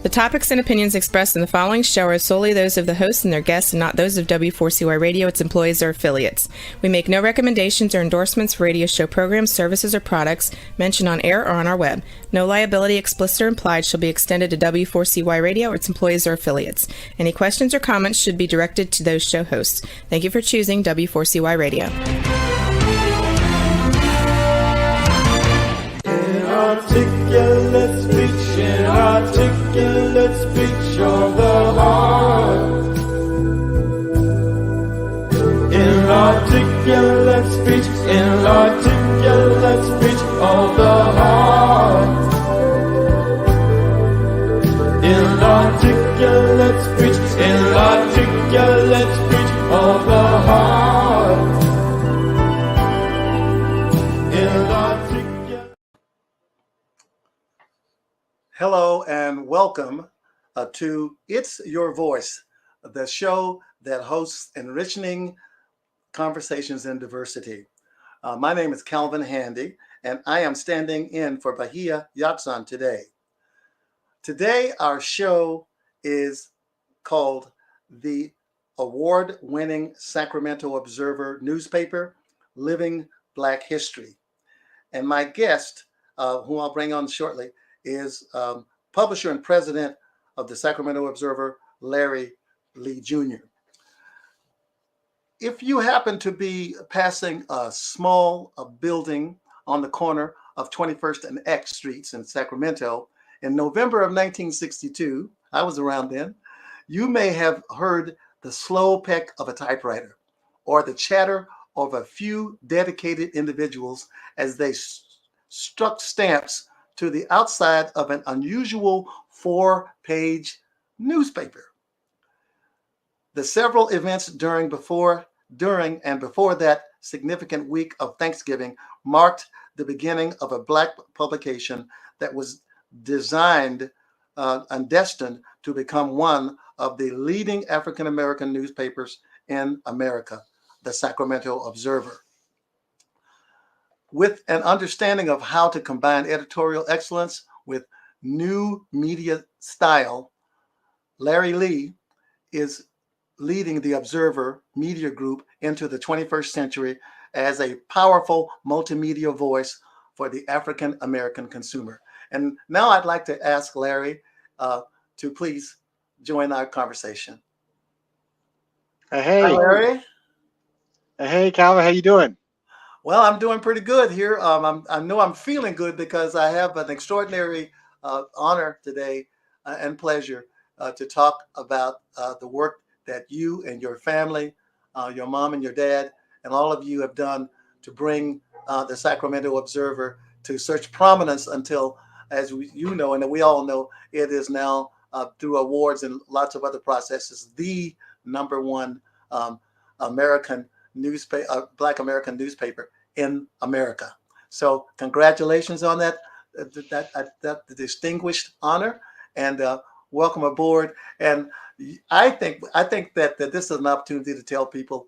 The topics and opinions expressed in the following show are solely those of the host and their guests and not those of W4CY Radio, its employees, or affiliates. We make no recommendations or endorsements for radio show programs, services, or products mentioned on air or on our web. No liability, explicit or implied, shall be extended to W4CY Radio or its employees or affiliates. Any questions or comments should be directed to those show hosts. Thank you for choosing W4CY Radio. Inarticulate speech, inarticulate speech of the heart. Inarticulate speech, inarticulate speech of the heart. Inarticulate speech, inarticulate speech of the heart. Hello and welcome to It's Your Voice, the show that hosts enriching conversations in diversity. My name is Calvin Handy, and I am standing in for Bahia Yatsan today. Today, our show is called the award-winning Sacramento Observer newspaper, Living Black History. And my guest, whom I'll bring on shortly, is publisher and president of the Sacramento Observer, Larry Lee Jr. If you happen to be passing a small building on the corner of 21st and X Streets in Sacramento in November of 1962, I was around then, you may have heard the slow peck of a typewriter or the chatter of a few dedicated individuals as they struck stamps to the outside of an unusual 4-page newspaper. The several events during and before that significant week of Thanksgiving marked the beginning of a Black publication that was designed and destined to become one of the leading African-American newspapers in America, the Sacramento Observer. With an understanding of how to combine editorial excellence with new media style, Larry Lee is leading the Observer Media Group into the 21st century as a powerful multimedia voice for the African American consumer. And now I'd like to ask Larry to please join our conversation. Hey, Hi, Larry. Hey, Calvin, how you doing? Well, I'm doing pretty good here. I know I'm feeling good because I have an extraordinary honor today and pleasure to talk about the work that you and your family, your mom and your dad, and all of you have done to bring the Sacramento Observer to such prominence until, as you know, and we all know, it is now through awards and lots of other processes, the #1 American newspaper, Black American newspaper in America. So congratulations on that distinguished honor, and welcome aboard. And I think that this is an opportunity to tell people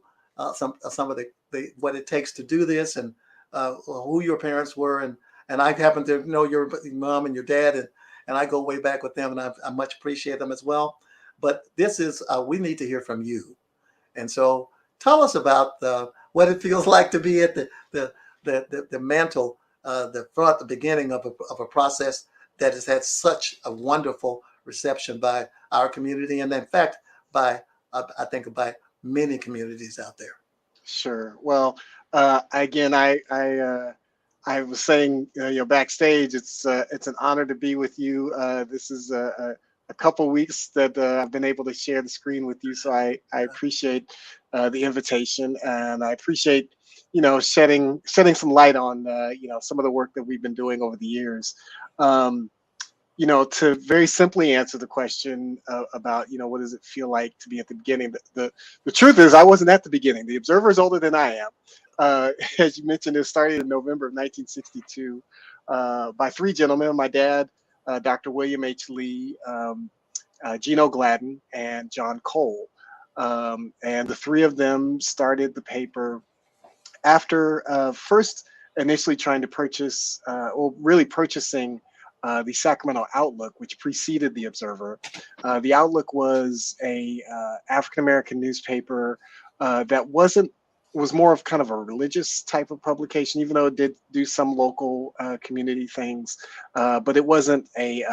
some of the what it takes to do this, and who your parents were, and I happen to know your mom and your dad, and I go way back with them, and I much appreciate them as well. But this is we need to hear from you, and so tell us about what it feels like to be at the mantle, the beginning of a process that has had such a wonderful reception by our community, and in fact, I think by many communities out there. Sure. Well, again, I was saying, backstage, it's an honor to be with you. This is a couple weeks that I've been able to share the screen with you, so I appreciate the invitation, and I appreciate shedding some light on some of the work that we've been doing over the years. To very simply answer the question about what does it feel like to be at the beginning, the truth is I wasn't at the beginning. The Observer is older than I am. As you mentioned, it started in November of 1962 by 3 gentlemen: my dad, Dr. William H. Lee, Gino Gladden, and John Cole. And the 3 of them started the paper after first initially trying to purchase, or really purchasing the Sacramento Outlook, which preceded the Observer. The Outlook was a African American newspaper that was more of kind of a religious type of publication, even though it did do some local community things, but it wasn't a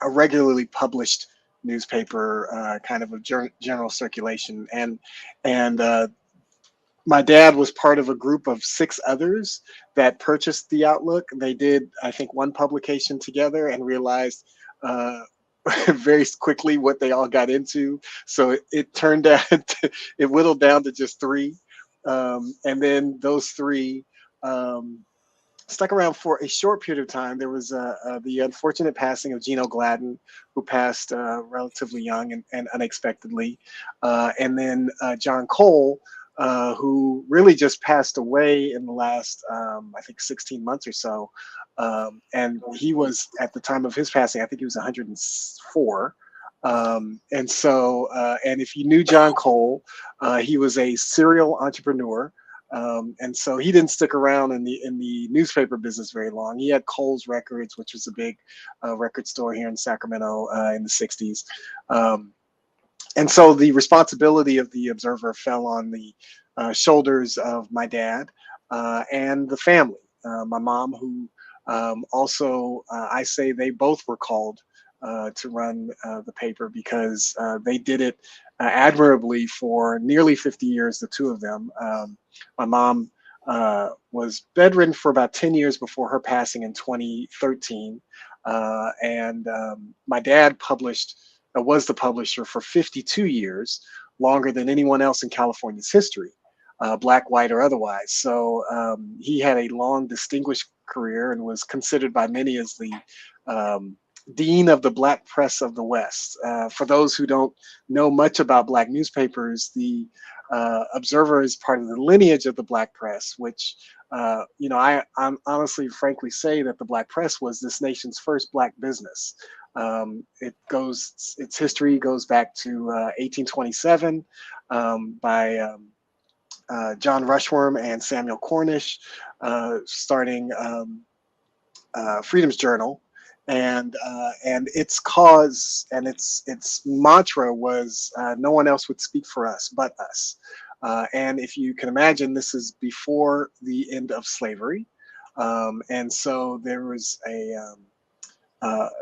regularly published newspaper, kind of a general circulation. And my dad was part of a group of 6 others that purchased the Outlook. They did, I think, one publication together and realized very quickly what they all got into. So it turned out, it whittled down to just 3. And then those 3 stuck around for a short period of time. There was the unfortunate passing of Gino Gladden, who passed relatively young and unexpectedly. And then John Cole, who really just passed away in the last, I think, 16 months or so. And he was, at the time of his passing, I think he was 104. And so, and if you knew John Cole, he was a serial entrepreneur. And so he didn't stick around in the newspaper business very long. He had Cole's Records, which was a big record store here in Sacramento in the 60s. And so the responsibility of the Observer fell on the shoulders of my dad and the family. My mom, who also, I say they both were called to run the paper, because they did it admirably for nearly 50 years, the 2 of them. My mom was bedridden for about 10 years before her passing in 2013. And my dad was the publisher for 52 years, longer than anyone else in California's history, black, white, or otherwise. So he had a long, distinguished career and was considered by many as the dean of the black press of the West. For those who don't know much about black newspapers, the Observer is part of the lineage of the black press, which, I'm honestly, frankly say that the black press was this nation's first black business. Its history goes back to 1827 by John Rushworm and Samuel Cornish, starting Freedom's Journal. And its cause and its mantra was no one else would speak for us but us. And if you can imagine, this is before the end of slavery. And so there was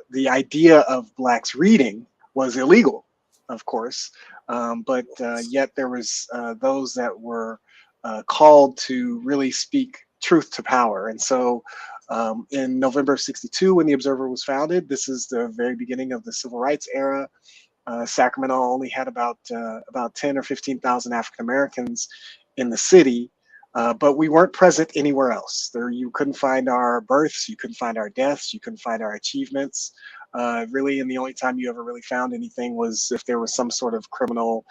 the idea of blacks reading was illegal, of course, but yet there was those that were called to really speak truth to power. And so in November of '62, when the Observer was founded, this is the very beginning of the civil rights era. Sacramento only had about 10 or 15,000 African Americans in the city, but we weren't present anywhere else. You couldn't find our births, you couldn't find our deaths, you couldn't find our achievements. Really, and the only time you ever really found anything was if there was some sort of criminal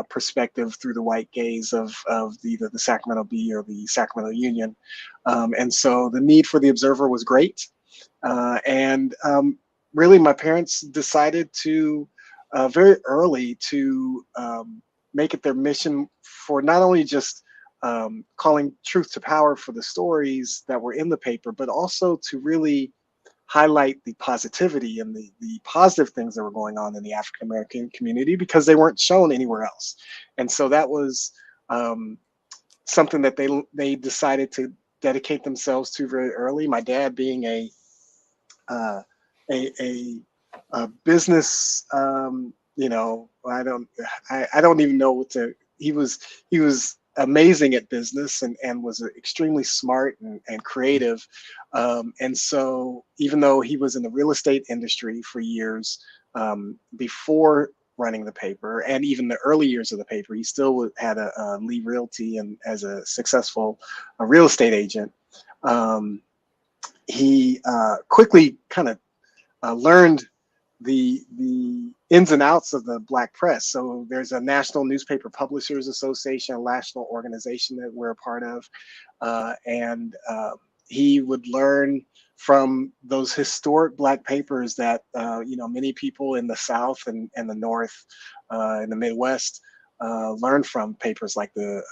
perspective through the white gaze of either the Sacramento Bee or the Sacramento Union. And so the need for the Observer was great. And really, my parents decided to very early to make it their mission for not only just calling truth to power for the stories that were in the paper, but also to really highlight the positivity and the positive things that were going on in the African American community, because they weren't shown anywhere else. And so that was something that they decided to dedicate themselves to very early. My dad being a business, I don't even know what to. He was amazing at business and was extremely smart and creative. And so even though he was in the real estate industry for years before running the paper, and even the early years of the paper, he still had a Lee Realty and as a successful real estate agent. He quickly kind of learned the ins and outs of the black press. So there's a National Newspaper Publishers Association, a national organization that we're a part of. And he would learn from those historic black papers that, many people in the South and the North, in the Midwest, learned from papers like the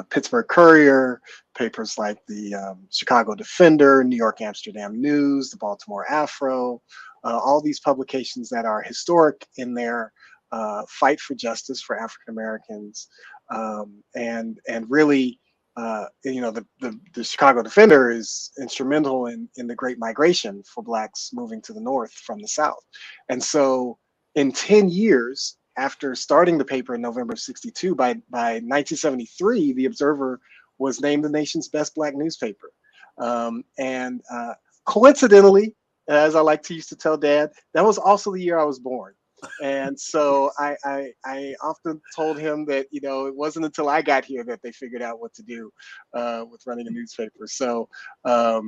Pittsburgh Courier, papers like the Chicago Defender, New York Amsterdam News, the Baltimore Afro, all these publications that are historic in their fight for justice for African Americans, and really, the Chicago Defender is instrumental in the Great Migration for Blacks moving to the North from the South. And so in 10 years, after starting the paper in November of 62, by 1973, the Observer was named the nation's best Black newspaper. And coincidentally, as I like to used to tell Dad, that was also the year I was born. And so I often told him that, it wasn't until I got here that they figured out what to do with running a newspaper. So, no,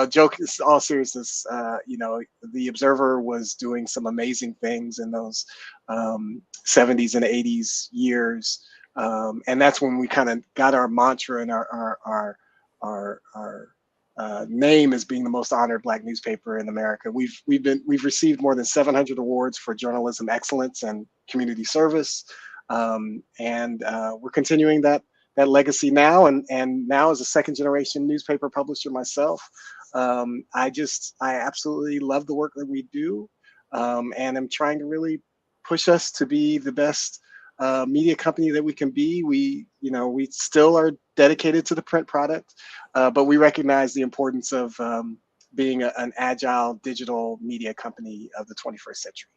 joke, all seriousness, the Observer was doing some amazing things in those 70s and 80s years. And that's when we kind of got our mantra and our name as being the most honored Black newspaper in America. We've received more than 700 awards for journalism excellence and community service, and we're continuing that legacy now. And now, as a second generation newspaper publisher myself, I absolutely love the work that we do, and I'm trying to really push us to be the best media company that we can be. We still are dedicated to the print product, but we recognize the importance of being an agile digital media company of the 21st century.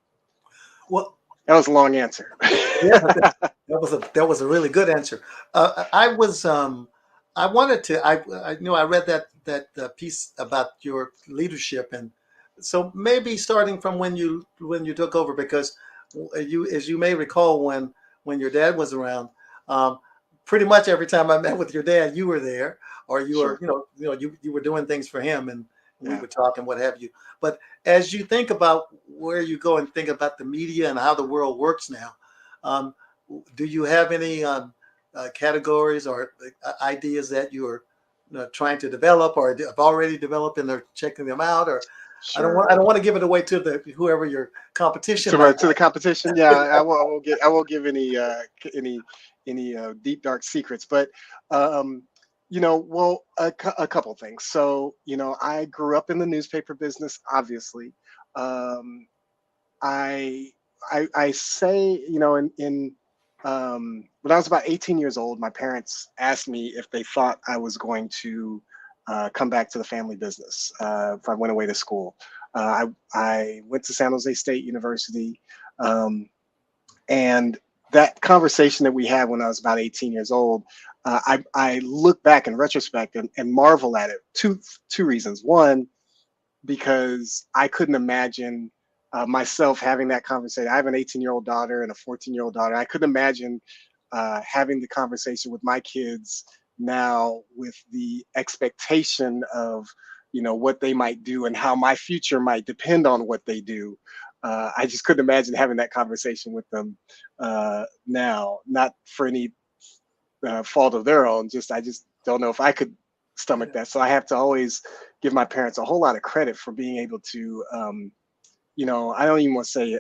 Well, that was a long answer. Yeah, that was a really good answer. I wanted to. I read that piece about your leadership, and so maybe starting from when you took over, because as you may recall, when your dad was around, pretty much every time I met with your dad, you were there, or you were, you were doing things for him, and we would talk and what have you. But as you think about where you go and think about the media and how the world works now, do you have any categories or ideas that you are trying to develop, or have already developed and they're checking them out? Or Sure. I don't want to give it away to whoever your competition. To the competition, yeah. I won't give any deep dark secrets, but a couple things. So I grew up in the newspaper business, obviously. I say, when I was about 18 years old, my parents asked me if they thought I was going to come back to the family business if I went away to school. I went to San Jose State University, and that conversation that we had when I was about 18 years old, I look back in retrospect and marvel at it. Two reasons. One, because I couldn't imagine myself having that conversation. I have an 18-year-old daughter and a 14-year-old daughter. I couldn't imagine having the conversation with my kids now with the expectation of what they might do and how my future might depend on what they do. I just couldn't imagine having that conversation with them now, not for any fault of their own. I just don't know if I could stomach that. So I have to always give my parents a whole lot of credit for being able to, I don't even want to say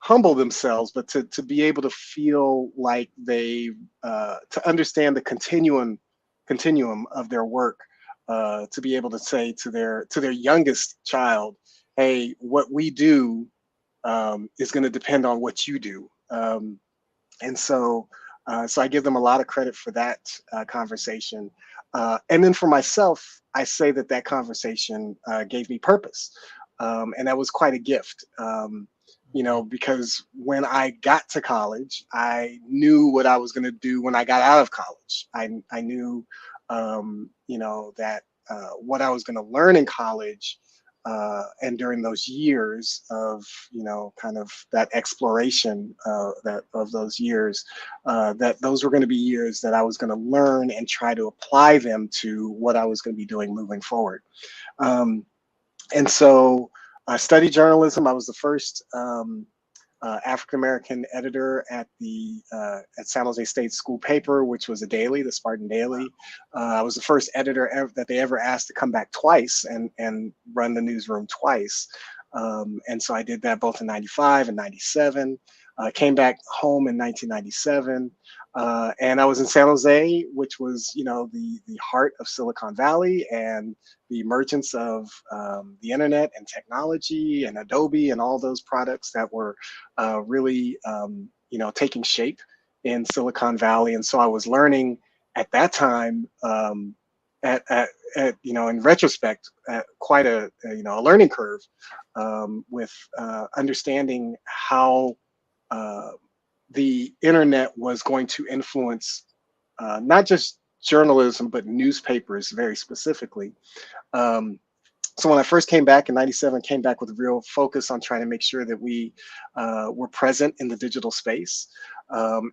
humble themselves, but to be able to feel like they, to understand the continuum of their work, to be able to say to their youngest child, hey, what we do is going to depend on what you do. And so I give them a lot of credit for that conversation. And then for myself, I say that conversation gave me purpose. And that was quite a gift, because when I got to college, I knew what I was going to do when I got out of college. I knew, that what I was going to learn in college and during those years of, kind of that exploration of those years, that those were going to be years that I was going to learn and try to apply them to what I was going to be doing moving forward. And so I studied journalism. I was the first African-American editor at San Jose State school paper, which was a daily, the Spartan Daily. I was the first editor that they ever asked to come back twice and run the newsroom twice. And so I did that both in 95 and 97. Came back home in 1997. And I was in San Jose, which was, the heart of Silicon Valley and the emergence of the internet and technology and Adobe and all those products that were really, taking shape in Silicon Valley. And so I was learning at that time, at in retrospect, quite a learning curve, with understanding how the internet was going to influence not just journalism, but newspapers very specifically. Um, so when I first came back in 97, came back with a real focus on trying to make sure that we were present in the digital space.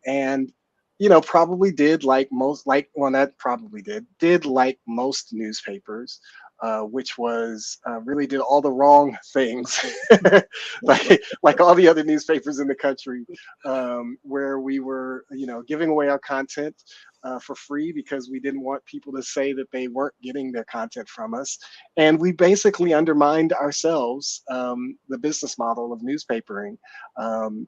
And, probably did like most, did like most newspapers, which was really did all the wrong things, like all the other newspapers in the country, where we were, giving away our content for free because we didn't want people to say that they weren't getting their content from us. And we basically undermined ourselves, the business model of newspapering. And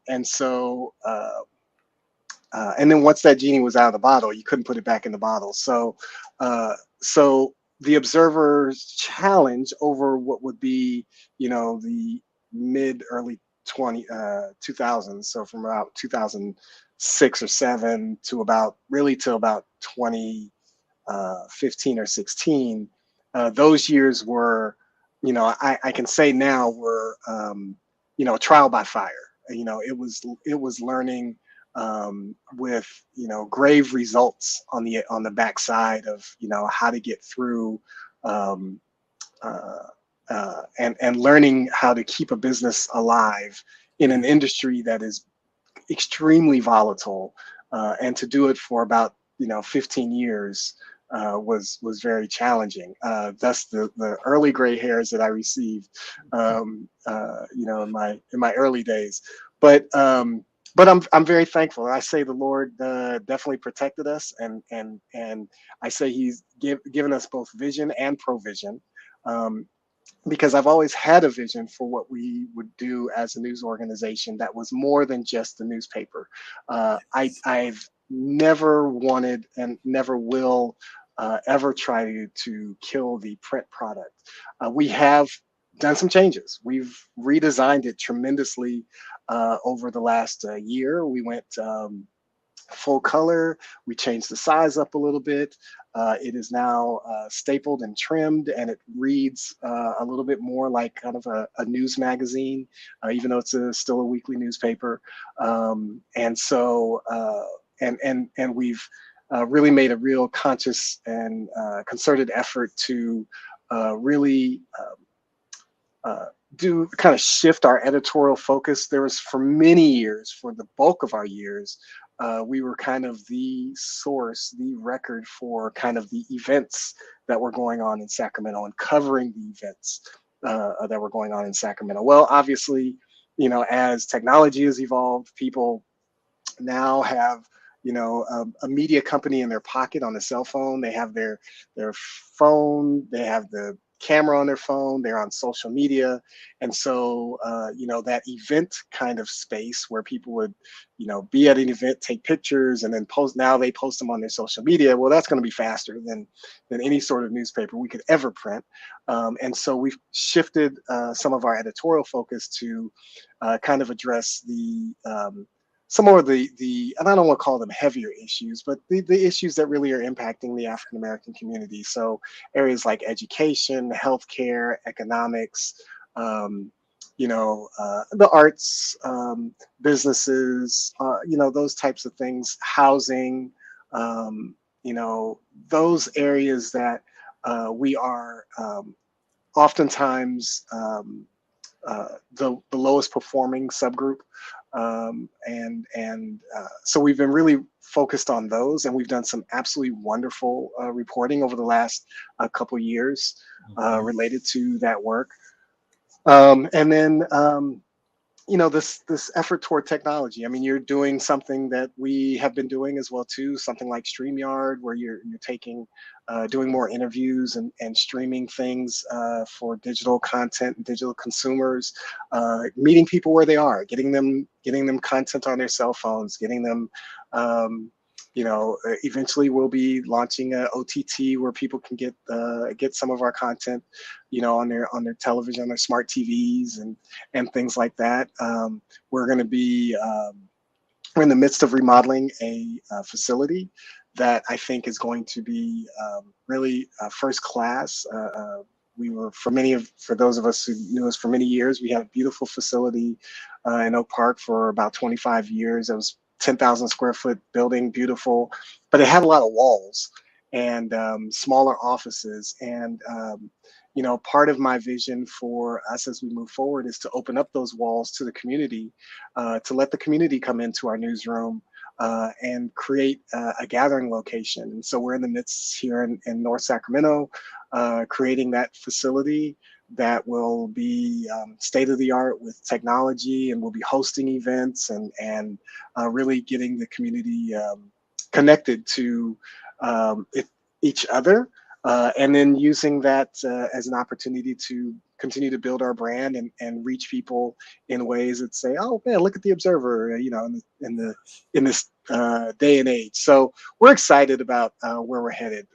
then once that genie was out of the bottle, you couldn't put it back in the bottle. So the Observer's challenge over what would be, the early 2000s, so from about 2006 or 7 to about 2015 or 16, those years were, I can say now were, trial by fire. It was learning, with grave results on the backside of how to get through, and learning how to keep a business alive in an industry that is extremely volatile, and to do it for about 15 years was very challenging. Thus the early gray hairs that I received, in my early days. But I'm very thankful. I say the Lord definitely protected us, and I say He's given us both vision and provision, because I've always had a vision for what we would do as a news organization that was more than just the newspaper. I've never wanted and never will ever try to kill the print product. We have done some changes. We've redesigned it tremendously over the last year. We went full color. We changed the size up a little bit. It is now stapled and trimmed, and it reads a little bit more like kind of a news magazine, even though it's still a weekly newspaper. And we've really made a real conscious and concerted effort to really do kind of shift our editorial focus. There was, for many years, for the bulk of our years, we were kind of the source, the record for kind of the events that were going on in Sacramento and covering the events that were going on in Sacramento. Well, obviously, as technology has evolved, people now have a media company in their pocket on a cell phone. They have their phone, they have the camera on their phone, they're on social media. And so that event kind of space where people would be at an event, take pictures, and then post. Now they post them on their social media. Well, that's going to be faster than any sort of newspaper we could ever print. And so we've shifted some of our editorial focus to kind of address some more of the, and I don't want to call them heavier issues, but the issues that really are impacting the African American community. So areas like education, healthcare, economics, the arts, businesses, those types of things, housing, those areas that we are oftentimes the lowest performing subgroup. So we've been really focused on those, and we've done some absolutely wonderful reporting over the last couple years related to that work. And then this effort toward technology. I mean, you're doing something that we have been doing as well too, something like StreamYard, where you're taking doing more interviews and streaming things for digital content and digital consumers, meeting people where they are, getting them content on their cell phones, getting them eventually we'll be launching a OTT where people can get some of our content, on their television, on their smart TVs and things like that. We're going to be we're in the midst of remodeling a facility that I think is going to be really first class. We were, for those of us who knew us for many years, we had a beautiful facility in Oak Park for about 25 years. It was 10,000 square foot building, beautiful, but it had a lot of walls and smaller offices. And part of my vision for us as we move forward is to open up those walls to the community, to let the community come into our newsroom and create a gathering location. And so we're in the midst here in North Sacramento, creating that facility that will be state of the art with technology, and we'll be hosting events and really getting the community connected to each other. And then using that as an opportunity to continue to build our brand and reach people in ways that say, "Oh man, look at the Observer," in this day and age. So we're excited about where we're headed.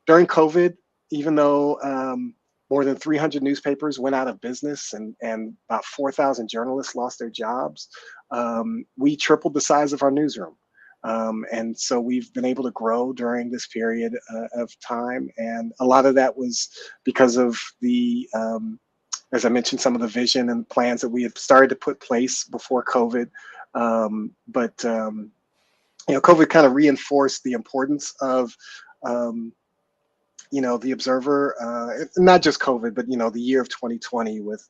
During COVID, even though more than 300 newspapers went out of business and about 4,000 journalists lost their jobs, we tripled the size of our newsroom. And so we've been able to grow during this period of time. And a lot of that was because of as I mentioned, some of the vision and plans that we had started to put place before COVID. But COVID kind of reinforced the importance of, the Observer, not just COVID, but, the year of 2020 with,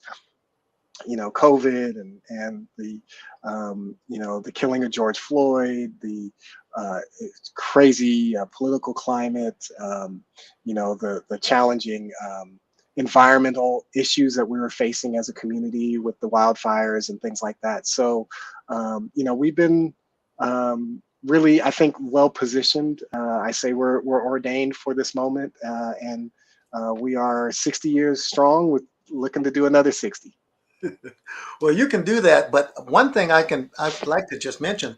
COVID and the the killing of George Floyd, the crazy political climate, the challenging environmental issues that we were facing as a community with the wildfires and things like that. So, we've been really, I think, well positioned. I say we're ordained for this moment, and we are 60 years strong, with looking to do another 60. Well, you can do that, but one thing I'd like to just mention,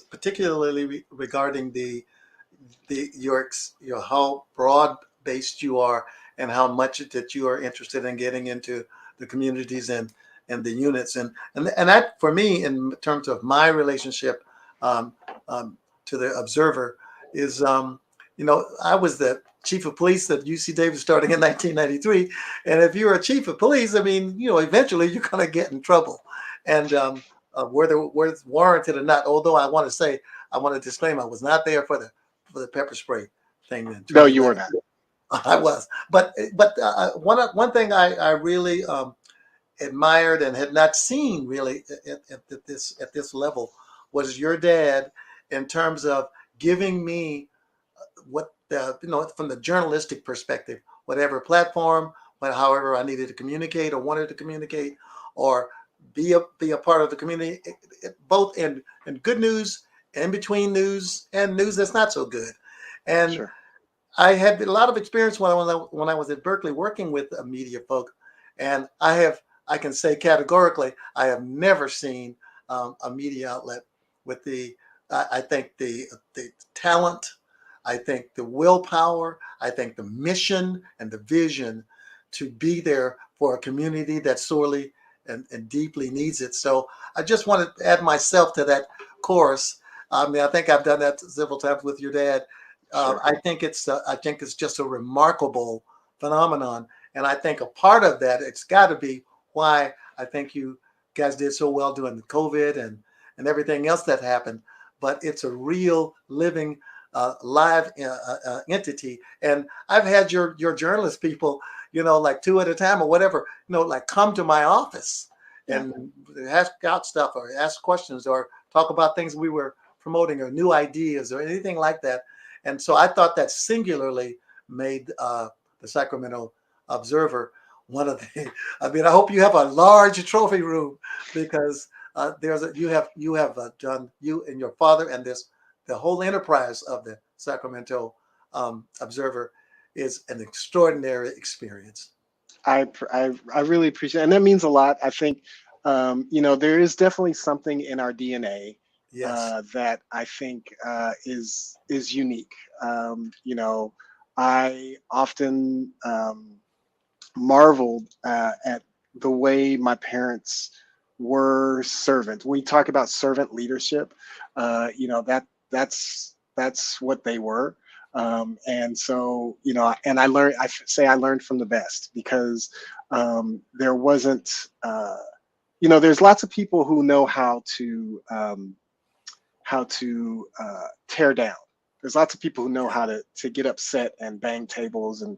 particularly regarding your how broad based you are and how much that you are interested in getting into the communities and the units and that, for me, in terms of my relationship to the Observer, is I was the chief of police at UC Davis starting in 1993, and if you're a chief of police, I mean, eventually you're going to get in trouble, and whether it's warranted or not. Although I want to disclaim, I was not there for the pepper spray thing. No, you were not. I was, but one thing I really admired and had not seen really at this level was your dad, in terms of giving me what from the journalistic perspective, whatever platform, however I needed to communicate or wanted to communicate or be a part of the community, both in good news, in between news, and news that's not so good. And sure. I had a lot of experience when I was at Berkeley working with media folk, and I can say categorically, I have never seen a media outlet with I think the talent, I think the willpower, I think the mission and the vision to be there for a community that sorely and deeply needs it. So I just wanted to add myself to that chorus. I mean, I think I've done that several times with your dad. Sure. I think it's just a remarkable phenomenon, and I think a part of that, it's got to be why I think you guys did so well during the COVID and everything else that happened. But it's a real living, live entity. And I've had your journalist people, like two at a time or whatever, like come to my office and ask out stuff or ask questions or talk about things we were promoting or new ideas or anything like that. And so I thought that singularly made the Sacramento Observer one of the. I mean, I hope you have a large trophy room because you have done, you and your father and this the whole enterprise of the Sacramento Observer is an extraordinary experience. I really appreciate it. And that means a lot. I think, there is definitely something in our DNA Yes. that I think is unique. I often marveled at the way my parents were servant. We talk about servant leadership. That's what they were. And so, and I learned. Say I learned from the best because there wasn't. There's lots of people who know how to tear down. There's lots of people who know how to get upset and bang tables and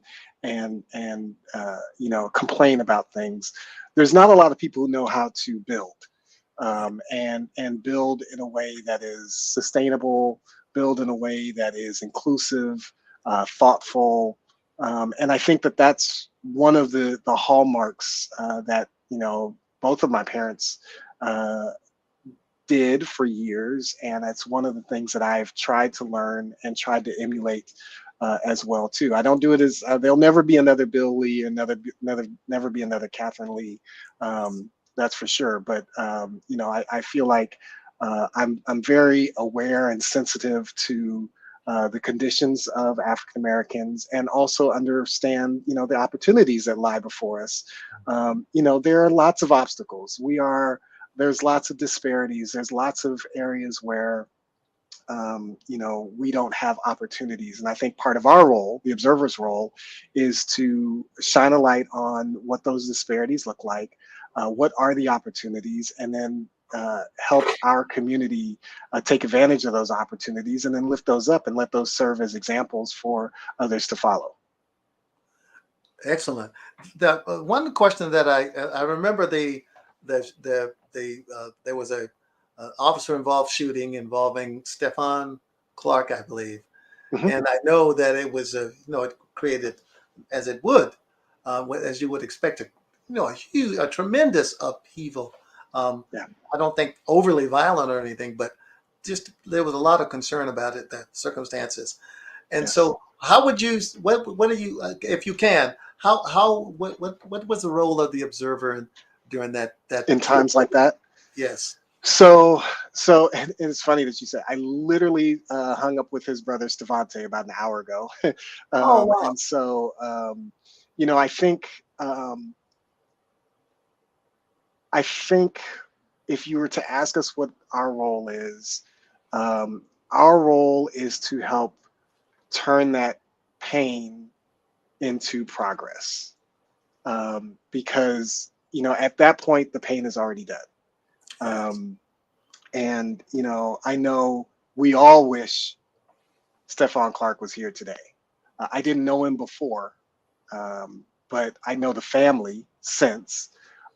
complain about things. There's not a lot of people who know how to build and build in a way that is sustainable, build in a way that is inclusive, thoughtful, and I think that that's one of the hallmarks that both of my parents uh, did for years, and it's one of the things that I've tried to learn and tried to emulate as well too. I don't do it as there'll never be another Bill Lee, never be another Catherine Lee. That's for sure. But I feel like I'm very aware and sensitive to the conditions of African Americans, and also understand the opportunities that lie before us. There are lots of obstacles. There's lots of disparities. There's lots of areas where we don't have opportunities. And I think part of our role, the observer's role, is to shine a light on what those disparities look like, what are the opportunities, and then help our community take advantage of those opportunities, and then lift those up and let those serve as examples for others to follow. Excellent. The one question that I remember there was a officer involved shooting involving Stephon Clark, I believe, Mhm. and I know that it was it created, as it would, as you would expect, a tremendous upheaval. Um, Yeah. I don't think overly violent or anything, but just there was a lot of concern about it, the circumstances. And Yes. so, how would you? What are you? If you can, what was the role of the observer during that In particular times like moment? that. Yes. So and it's funny that you said. I literally hung up with his brother Stevante about an hour ago, Oh wow. and so I think um, I think if you were to ask us what um, our role is to help turn that pain into progress, because at that point the pain is already done. Yes. Um, and I know we all wish Stephon Clark was here today. I didn't know him before, but I know the family since.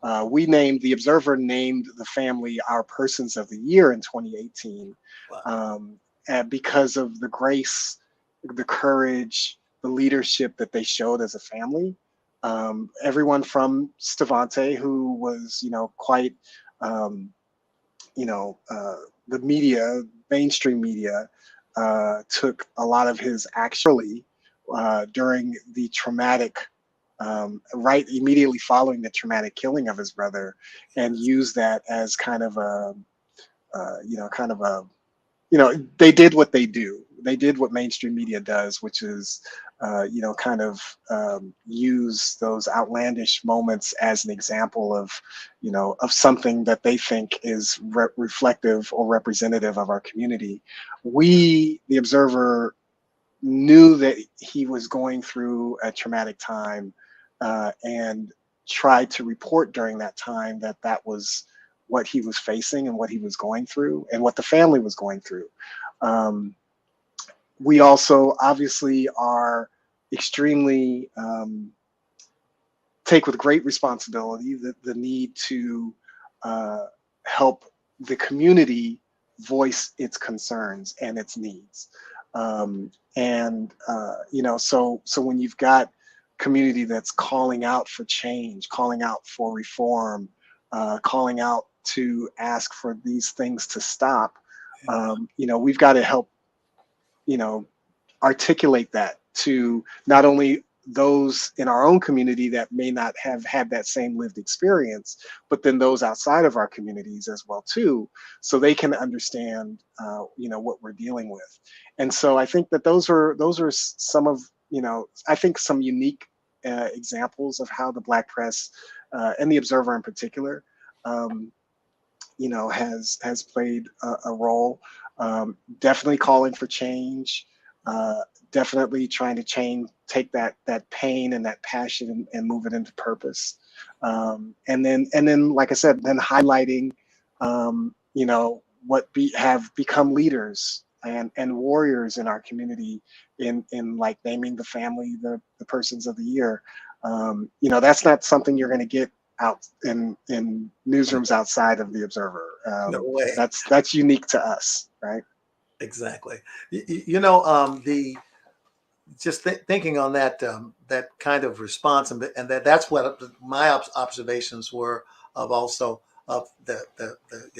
The Observer named the family our Persons of the Year in 2018, Wow. and because of the grace, the courage, the leadership that they showed as a family. Everyone from Stevante, who was, quite, um, the media, mainstream media, took a lot of his actually during the traumatic, right immediately following the traumatic killing of his brother, and used that as kind of a, kind of a, they did what they do. They did what mainstream media does, which is, kind of use those outlandish moments as an example of something that they think is reflective or representative of our community. We, the Observer, knew that he was going through a traumatic time, and tried to report during that time that that was what he was facing and what he was going through and what the family was going through. Um, we also obviously are extremely, take with great responsibility the need to uh, help the community voice its concerns and its needs. And so when you've got community that's calling out for change, calling out for reform, calling out to ask for these things to stop, we've got to help, articulate that to not only those in our own community that may not have had that same lived experience, but then those outside of our communities as well too, so they can understand, what we're dealing with. And so I think that those are some of, I think some unique examples of how the Black press and the Observer in particular, has played a role. Definitely calling for change. Definitely trying to take that pain and that passion and move it into purpose. And then, like I said, then highlighting, what have become leaders and warriors in our community in like naming the family the persons of the year. That's not something you're going to get out in newsrooms outside of the Observer. No way. That's unique to us, right? Exactly. Thinking on that that kind of response, and that's what my observations were of also of the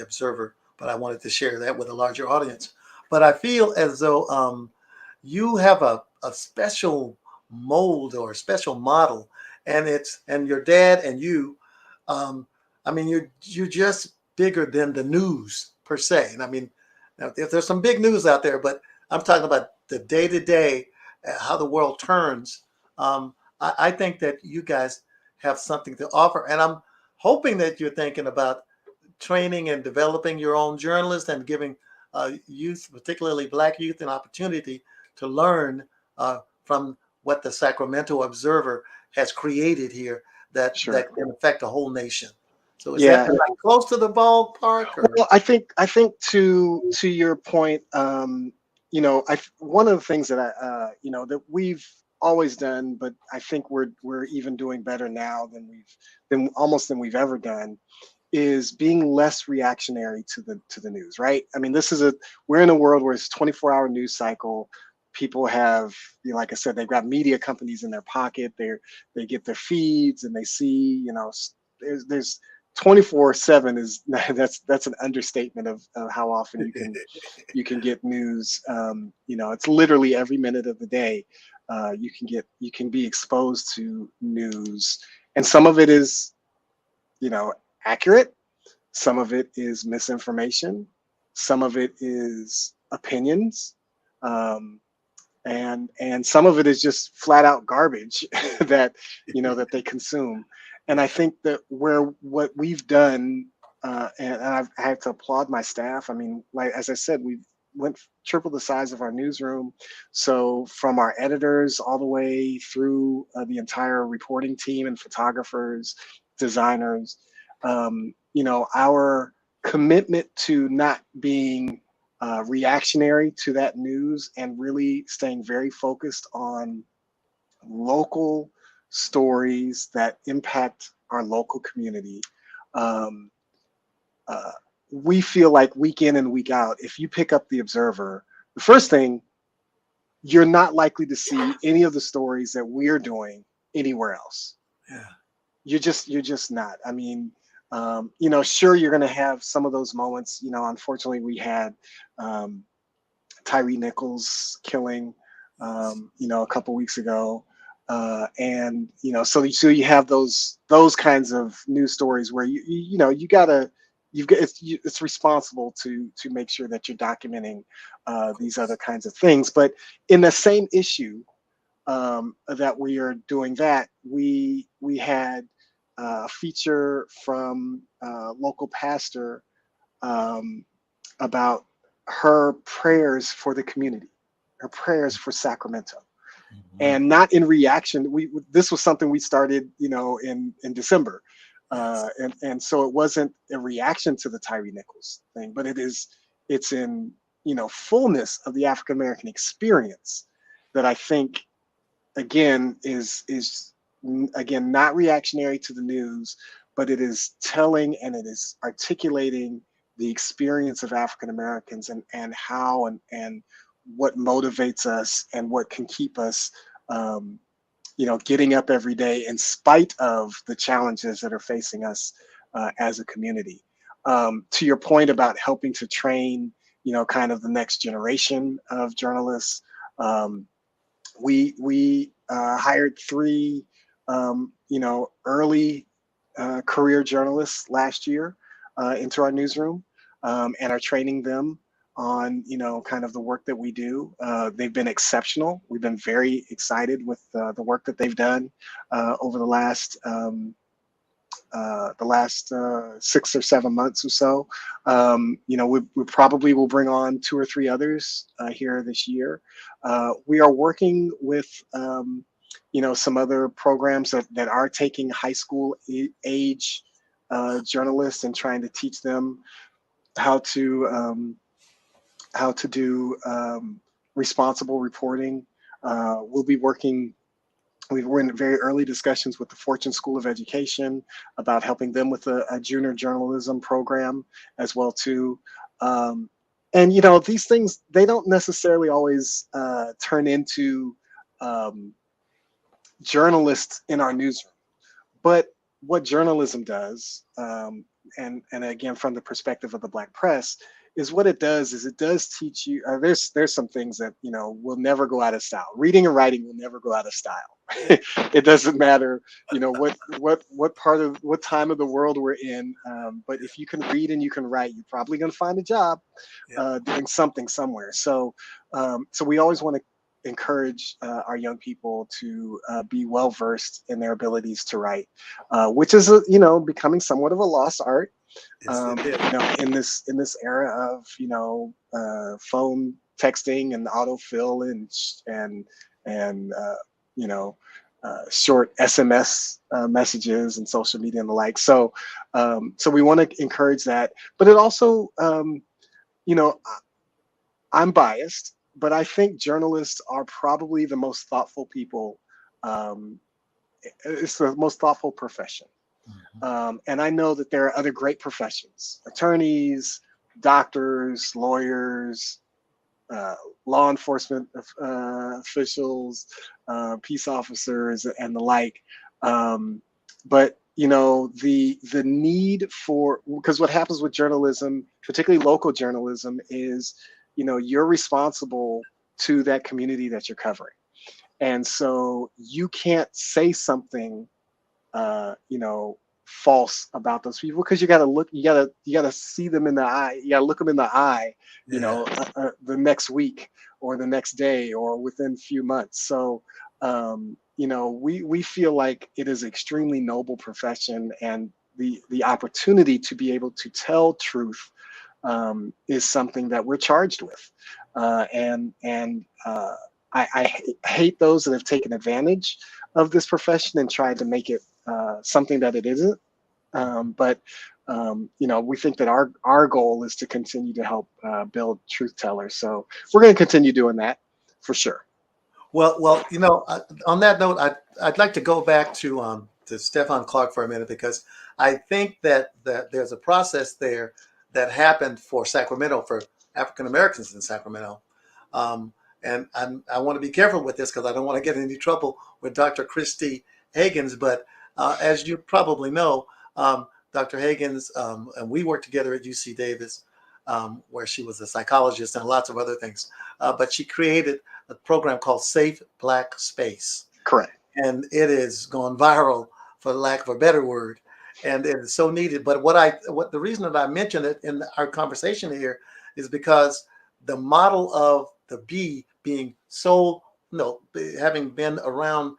Observer. But I wanted to share that with a larger audience. But I feel as though you have a special mold or a special model, and your dad and you. I mean, you're just bigger than the news per se. And I mean, now, if there's some big news out there, but I'm talking about the day to day, how the world turns. I think that you guys have something to offer, and I'm hoping that you're thinking about training and developing your own journalists and giving youth, particularly Black youth, an opportunity to learn from what the Sacramento Observer has created here that can affect the whole nation. So is that like close to the ballpark? Or? Well, I think to your point, one of the things that that we've always done, but I think we're even doing better now than we've ever done, is being less reactionary to the news, right? I mean, we're in a world where it's 24-hour news cycle. People have, like I said, they've got media companies in their pocket. They get their feeds and they see, there's 24/7 is that's an understatement of how often you can get news. It's literally every minute of the day. You can be exposed to news, and some of it is, accurate. Some of it is misinformation. Some of it is opinions. And some of it is just flat out garbage that that they consume. And I think that what we've done, and I have to applaud my staff. I mean, like as I said, we went triple the size of our newsroom. So from our editors all the way through the entire reporting team and photographers, designers, our commitment to not being reactionary to that news and really staying very focused on local stories that impact our local community. We feel like week in and week out, if you pick up the Observer, the first thing, you're not likely to see any of the stories that we're doing anywhere else. Yeah. You're just not. I mean, sure, you're going to have some of those moments. Unfortunately, we had Tyree Nichols killing, a couple weeks ago. And so you have those kinds of news stories where it's responsible to make sure that you're documenting these other kinds of things. But in the same issue that we are doing, that we had a feature from a local pastor about her prayers for the community, her prayers for Sacramento. And not in reaction. This was something we started, in December, and so it wasn't a reaction to the Tyree Nichols thing, but it's in fullness of the African American experience that I think again is not reactionary to the news, but it is telling and it is articulating the experience of African Americans and how and what motivates us and what can keep us getting up every day in spite of the challenges that are facing us as a community. To your point about helping to train, kind of the next generation of journalists, we hired three, early career journalists last year into our newsroom, and are training them on kind of the work that we do. They've been exceptional. We've been very excited with the work that they've done over the last 6 or 7 months or so. We probably will bring on 2 or 3 others here this year. We are working with some other programs that are taking high school age journalists and trying to teach them how to do responsible reporting. We'll be working. We're in very early discussions with the Fortune School of Education about helping them with a junior journalism program as well too. And these things, they don't necessarily always turn into journalists in our newsroom, but what journalism does, and again from the perspective of the Black press, is what it does is it does teach you. There's some things that will never go out of style. Reading and writing will never go out of style. It doesn't matter what time of the world we're in. But if you can read and you can write, you're probably going to find a job doing something somewhere. So we always want to encourage our young people to be well versed in their abilities to write, which is becoming somewhat of a lost art. In this era of phone texting and autofill and short SMS messages and social media and the like. So we want to encourage that, but it also I'm biased, but I think journalists are probably the most thoughtful people. It's the most thoughtful profession. And I know that there are other great professions: attorneys, doctors, lawyers, law enforcement officials, peace officers, and the like. But the need for, because what happens with journalism, particularly local journalism, is you're responsible to that community that you're covering, and so you can't say something false about those people, because you got to see them in the eye. You got to look them in the eye, the next week or the next day or within a few months. So, we feel like it is an extremely noble profession, and the opportunity to be able to tell truth is something that we're charged with. I hate those that have taken advantage of this profession and tried to make it something that it isn't. But we think that our goal is to continue to help build truth tellers. So we're going to continue doing that for sure. Well, on that note, I'd like to go back to Stefan Clark for a minute, because I think that there's a process there that happened for Sacramento, for African Americans in Sacramento. And I want to be careful with this because I don't want to get in any trouble with Dr. Christy Higgins. But as you probably know, Dr. Higgins, and we worked together at UC Davis, where she was a psychologist and lots of other things. But she created a program called Safe Black Space. Correct. And it is gone viral, for lack of a better word. And it is so needed. But the reason that I mention it in our conversation here is because the model of the bee being so, having been around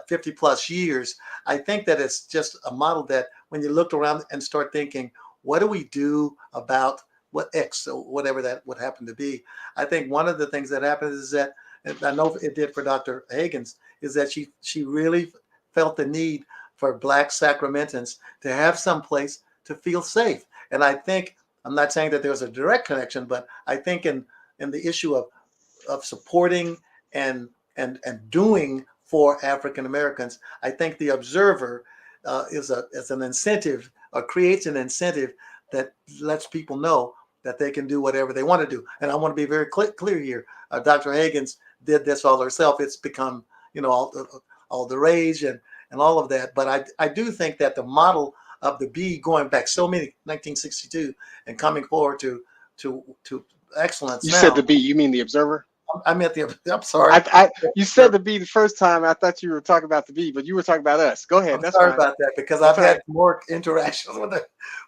50 plus years, I think that it's just a model that when you look around and start thinking, what do we do about what X or whatever that would happen to be? I think one of the things that happens is that, and I know it did for Dr. Higgins, is that she really felt the need for Black Sacramentans to have some place to feel safe. And I think, I'm not saying that there's a direct connection, but I think in the issue of supporting and doing for African Americans, I think the Observer is an incentive, or creates an incentive that lets people know that they can do whatever they want to do. And I want to be very clear here. Dr. Higgins did this all herself. It's become, all the rage and all of that. But I do think that the model of the bee going back so many 1962 and coming forward to excellence You said now. the B, you mean the Observer? I meant I'm sorry. You said the B the first time. I thought you were talking about the B, but you were talking about us. Go ahead. I'm That's sorry fine. about that because That's I've all had right. more interactions That's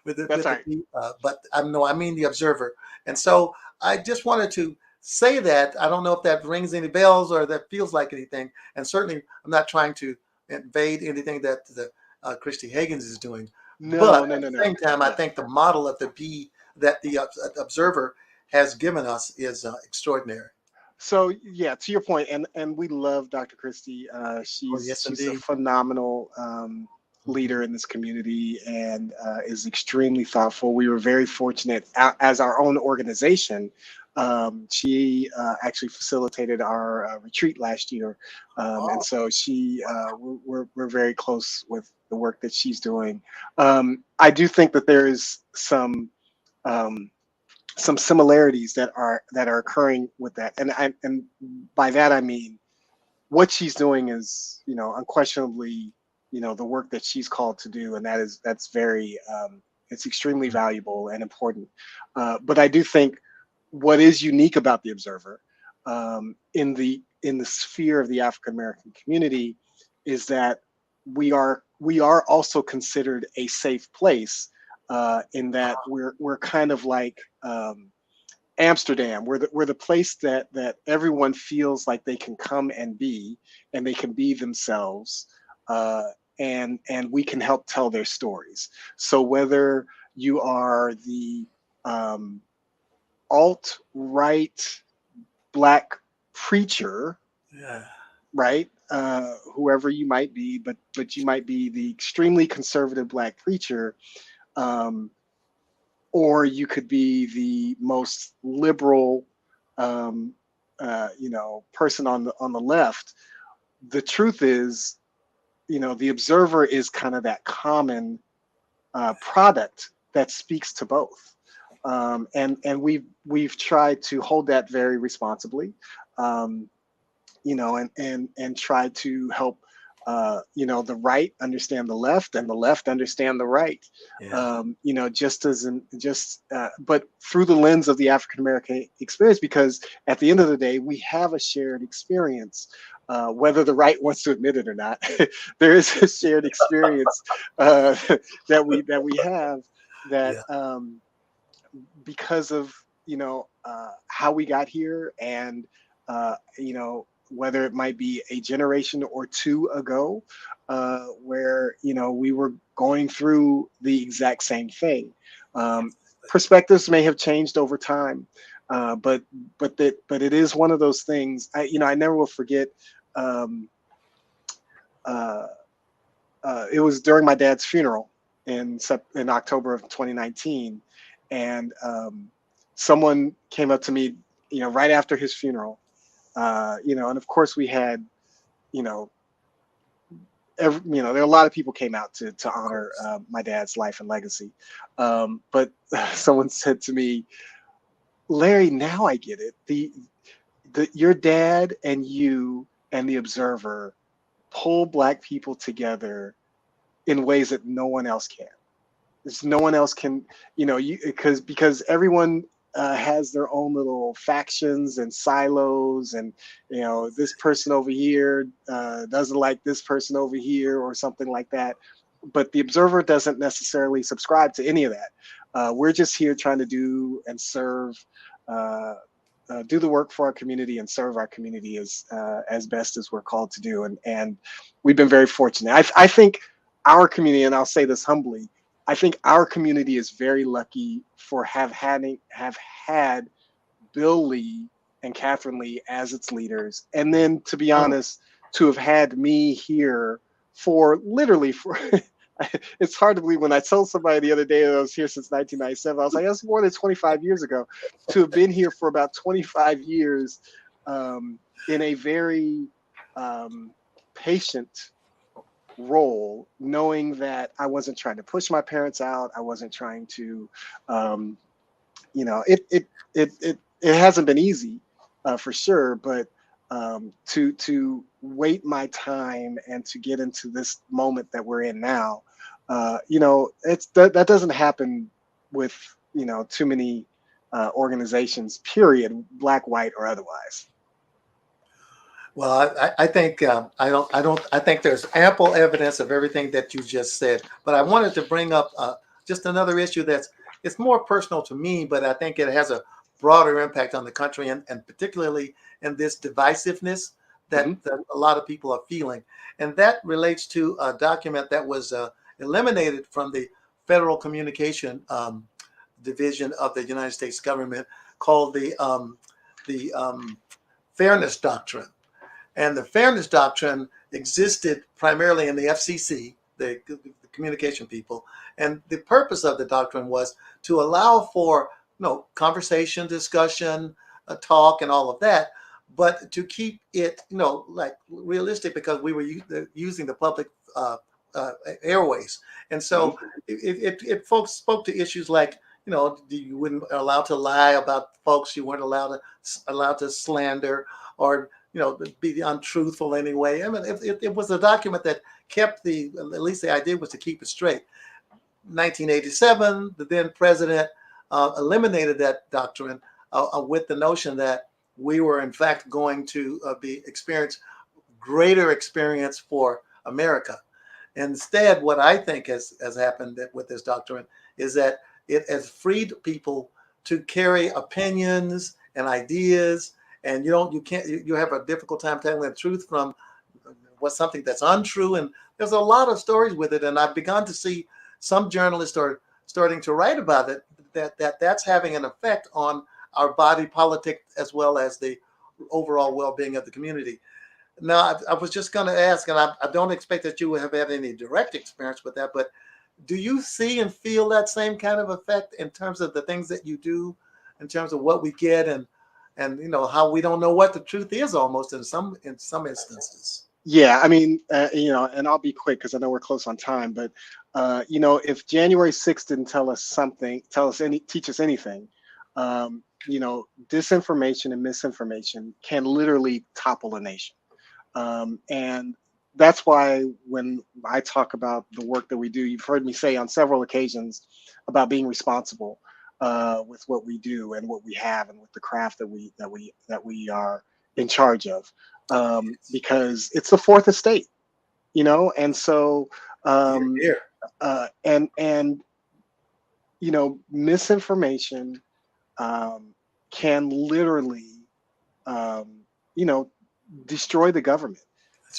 with all the right. bee, but I mean the observer. And so I just wanted to say that. I don't know if that rings any bells or that feels like anything. And certainly I'm not trying to invade anything that the Christy Higgins is doing. No, But no, at no, the no. same time, I Yeah. think the model of the bee that the observer has given us is extraordinary. So yeah, to your point, and we love Dr. Christie. Oh, yes, She's a indeed. phenomenal Mhm. leader in this community and is extremely thoughtful. We were very fortunate as our own organization. She actually facilitated our retreat last year, and Oh, so we're very close with the work that she's doing. I do think that there is um, some similarities that are occurring with that, and by that I mean what she's doing is, unquestionably, the work that she's called to do, and that's very it's extremely valuable and important. But I do think what is unique about the Observer, in the sphere of the African American community, is that we are also considered a safe place, in that we're kind of like Amsterdam. We're the place that everyone feels like they can come and they can be themselves, and we can help tell their stories. So whether you are the um, alt right black preacher, yeah. right? Whoever you might be, but you might be the extremely conservative black preacher, um, or you could be the most liberal, um, person on the left. The truth is, the Observer is kind of that common product that speaks to both, and we've tried to hold that very responsibly, um, and try to help, the right understand the left and the left understand the right, Yeah. but through the lens of the African American experience, because at the end of the day we have a shared experience, whether the right wants to admit it or not. There is a shared experience, that we have, that Yeah. because of, how we got here, and whether it might be a generation or two ago, where we were going through the exact same thing. um, Perspectives may have changed over time, but it is one of those things. I never will forget. um, uh, it was during my dad's funeral in October of 2019, and someone came up to me, right after his funeral, and of course we had, you know, there are a lot of people came out to Of honor course. my dad's life and legacy, but someone said to me, Larry, now I get it. Your dad and you and the Observer pull black people together in ways that no one else can. There's no one else can, because everyone has their own little factions and silos, and this person over here doesn't like this person over here or something like that. But the Observer doesn't necessarily subscribe to any of that. We're just here trying to do and serve. Uh, do the work for our community and serve our community as best as we're called to do, and we've been very fortunate. I think our community, and I'll say this humbly, I think our community is very lucky for have had Bill Lee and Catherine Lee as its leaders, and then, to be Mm. honest, to have had me here for literally for. It's hard to believe when I told somebody the other day that I was here since 1997. I was like, that's more than 25 years ago. To have been here for about 25 years, in a very patient role, knowing that I wasn't trying to push my parents out. I wasn't trying to, it hasn't been easy, for sure, but to wait my time and to get into this moment that we're in now. That doesn't happen with too many organizations. Period, black, white, or otherwise. Well, I think I think there's ample evidence of everything that you just said. But I wanted to bring up just another issue it's more personal to me, but I think it has a broader impact on the country, and particularly in this divisiveness that a lot of people are feeling, and that relates to a document that was eliminated from the Federal Communication Division of the United States government, called the Fairness Doctrine. And the Fairness Doctrine existed primarily in the FCC, the communication people. And the purpose of the doctrine was to allow for conversation, discussion, talk, and all of that, but to keep it like realistic, because we were using the public airways. And so if folks spoke to issues like you weren't allowed to lie about folks, you weren't allowed to slander, or be untruthful anyway. I mean, it was a document that kept at least the idea was to keep it straight. 1987, the then president eliminated that doctrine with the notion that we were in fact going to experience greater experience for America. Instead, what I think has happened with this doctrine is that it has freed people to carry opinions and ideas, and you have a difficult time telling the truth from something that's untrue. And there's a lot of stories with it, and I've begun to see some journalists are starting to write about it, that's having an effect on our body politic as well as the overall well-being of the community. Now, I was just going to ask, and I don't expect that you have had any direct experience with that, but do you see and feel that same kind of effect in terms of the things that you do, in terms of what we get, and how we don't know what the truth is almost in some instances? Yeah, I mean, and I'll be quick because I know we're close on time, but if January 6th didn't teach us anything, disinformation and misinformation can literally topple a nation. And that's why when I talk about the work that we do, you've heard me say on several occasions about being responsible with what we do and what we have and with the craft that we are in charge of, because it's the fourth estate, and so misinformation can literally destroy the government.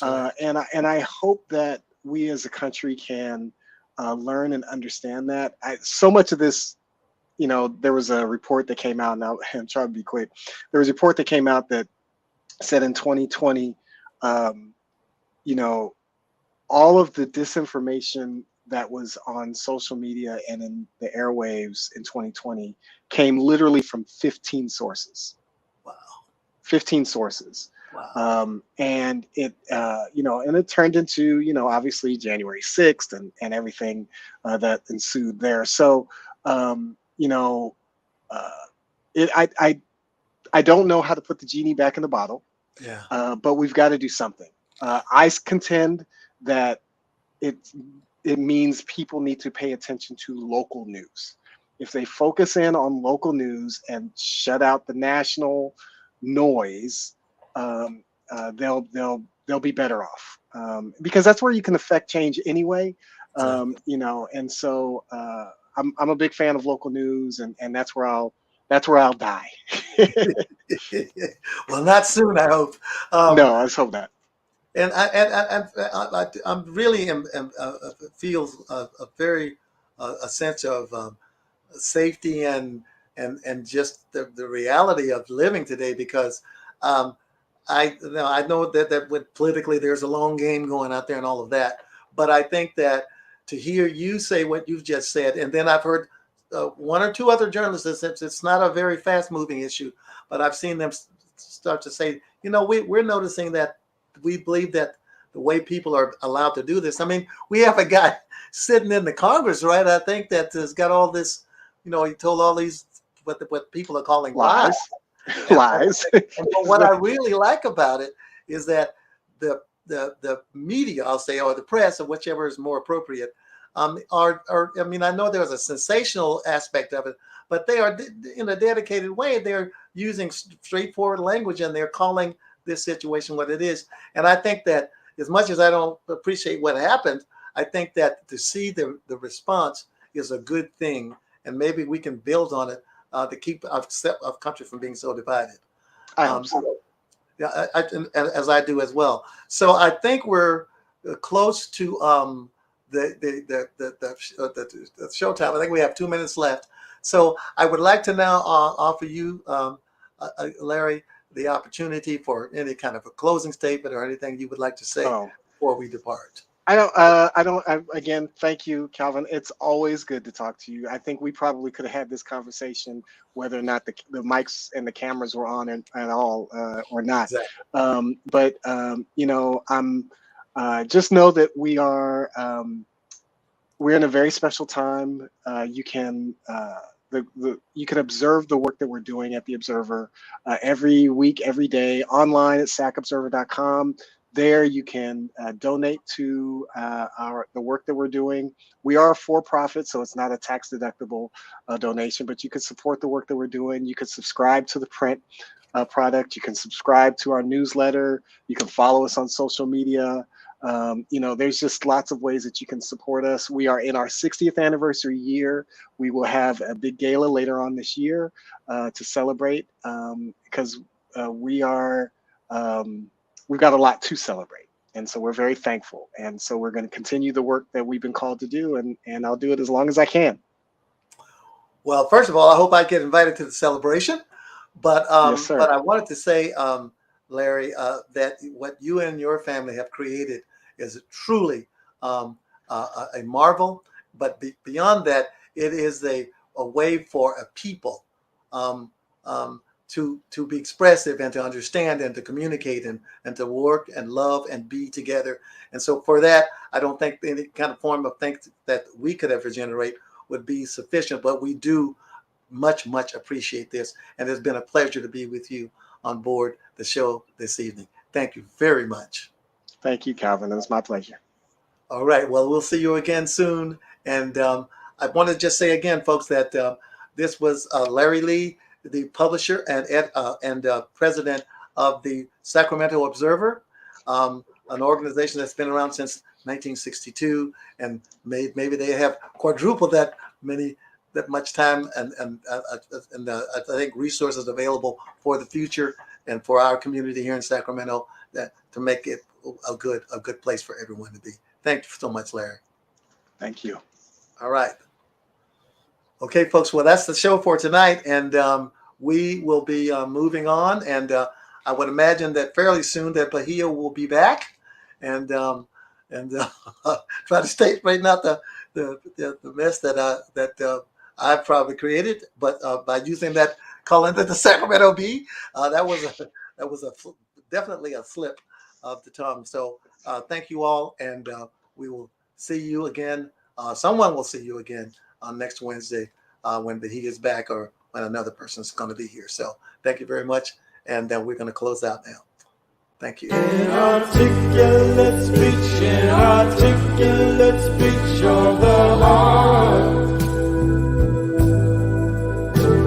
Right. And I hope that we as a country can learn and understand that. So much of this, there was a report that came out, now I'm trying to be quick. There was a report that came out that said in 2020, all of the disinformation that was on social media and in the airwaves in 2020 came literally from 15 sources. Wow. 15 sources. Wow. And it, and it turned into, obviously January 6th and everything that ensued there. So, I don't know how to put the genie back in the bottle. Yeah. But we've got to do something. I contend that it means people need to pay attention to local news. If they focus in on local news and shut out the national noise, they'll be better off, because that's where you can affect change anyway. And so I'm a big fan of local news, and that's where I'll die. Well, not soon, I hope. No, let's hope not. And I'm really feel a sense of safety and just the reality of living today, because I know that with politically there's a long game going out there and all of that, but I think that to hear you say what you've just said, and then I've heard one or two other journalists, it's not a very fast moving issue, but I've seen them start to say, we're noticing that we believe that the way people are allowed to do this. I mean, we have a guy sitting in the Congress, right? I think that has got all this, he told all these what people are calling lies. Lies. But what I really like about it is that the media, I'll say, or the press, or whichever is more appropriate, are I mean, I know there's a sensational aspect of it, but they are in a dedicated way. They're using straightforward language, and they're calling this situation what it is. And I think that as much as I don't appreciate what happened, I think that to see the response is a good thing, and maybe we can build on it to keep our country from being so divided. I hope so. Yeah, as I do as well. So I think we're close to the showtime. I think we have 2 minutes left. So I would like to now offer you, Larry, the opportunity for any kind of a closing statement or anything you would like to say before we depart. Again, thank you, Calvin. It's always good to talk to you. I think we probably could have had this conversation whether or not the mics and the cameras were on at all or not. Exactly. But you know, I'm just know that we're in a very special time. You can you can observe the work that we're doing at the Observer every week, every day, online at sacobserver.com. There you can donate to the work that we're doing. We are a for-profit, so it's not a tax-deductible donation, but you can support the work that we're doing. You can subscribe to the print product. You can subscribe to our newsletter. You can follow us on social media. You know, there's just lots of ways that you can support us. We are in our 60th anniversary year. We will have a big gala later on this year to celebrate because we've got a lot to celebrate. And so we're very thankful. And so we're going to continue the work that we've been called to do, and I'll do it as long as I can. Well, first of all, I hope I get invited to the celebration. But Yes, sir. but I wanted to say, Larry, that what you and your family have created is truly a marvel. But beyond that, it is a way for a people to be expressive and to understand and to communicate and to work and love and be together. And so for that, I don't think any kind of form of things that we could ever generate would be sufficient. But we do much appreciate this. And it's been a pleasure to be with you on board the show this evening. Thank you very much. Thank you, Calvin. It was my pleasure. All right. Well, we'll see you again soon. And I want to just say again, folks, that this was Larry Lee, the publisher and president of the Sacramento Observer, an organization that's been around since 1962, and maybe they have quadrupled that much time and I think resources available for the future and for our community here in Sacramento to make it a good place for everyone to be. Thank you so much, Larry. Thank you. All right. Okay, folks. Well, that's the show for tonight, and we will be moving on. And I would imagine that fairly soon that Bahia will be back, and try to straighten out the mess that I've probably created. But by using that calling it the Sacramento Bee, that was definitely a slip of the tongue. So thank you all, and we will see you again. Someone will see you again on next Wednesday when he is back, or when another person's going to be here. So thank you very much, and we're going to close out now. Thank you. Inarticulate speech, inarticulate speech of the heart.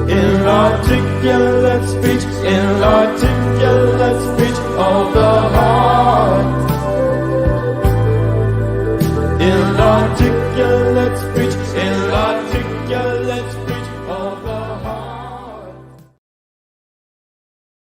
Inarticulate speech, inarticulate speech of the heart. Inarticulate speech.